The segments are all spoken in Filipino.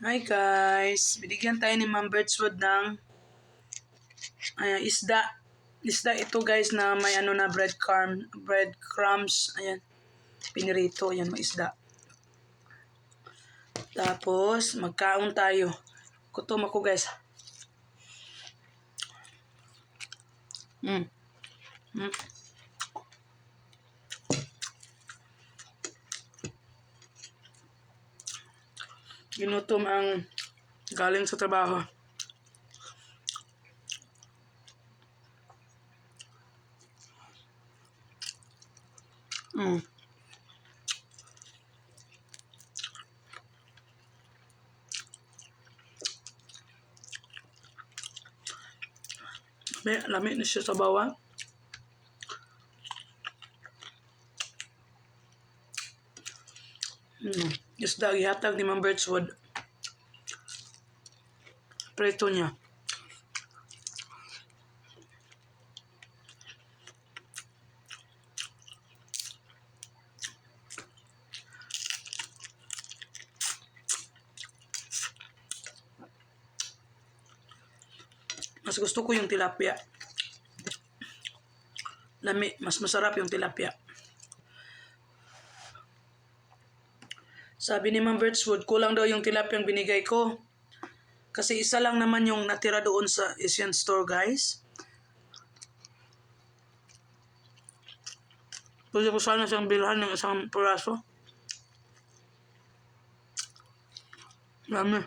Hi guys, binigyan tayo ni Ma'am Birchwood ng isda. Isda ito guys na may na breadcrumbs. Ayan, pinirito. Ayan, may isda. Tapos, magkaon tayo. Gutom ako guys. Mm. Mm. Ginutom ang galing sa trabaho. Mm. Lami na siya sa bawang. Isda gihatag ni Ma'am Birchwood. Preto niya. Mas gusto ko yung tilapia. Lami, mas masarap yung tilapia. Sabi ni Ma'am Birchwood, kulang daw yung tilapia yung binigay ko. Kasi isa lang naman yung natira doon sa Asian store, guys. Pwede ko sana siyang bilhan ng isang piraso. Yummy.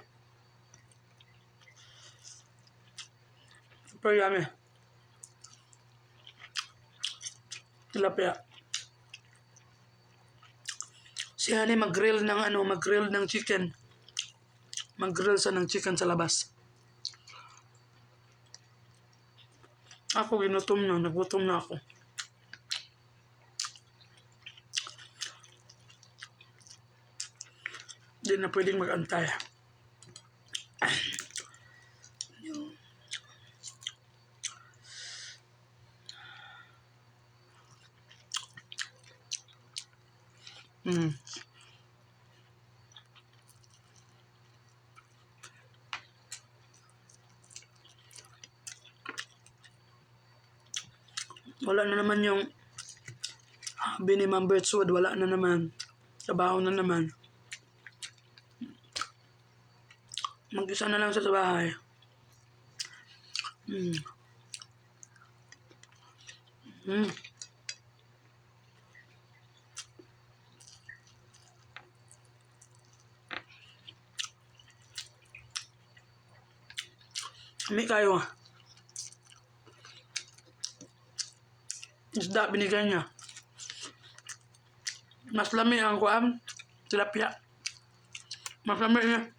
Super yummy. Tilapia. Si Honey mag-grill ng chicken. Mag-grill sa ng chicken sa labas. Ako ginutom na, nagutom na ako. Hindi na pwedeng mag-antay. Wala na naman yung habi ni Ma'am Birchwood. Wala na naman. Trabaho na naman. Mag-isa na lang siya sa bahay. Kami kayo. Isda binigay niya. Mas lami ang kuam. Tilapia. Mas lami niya.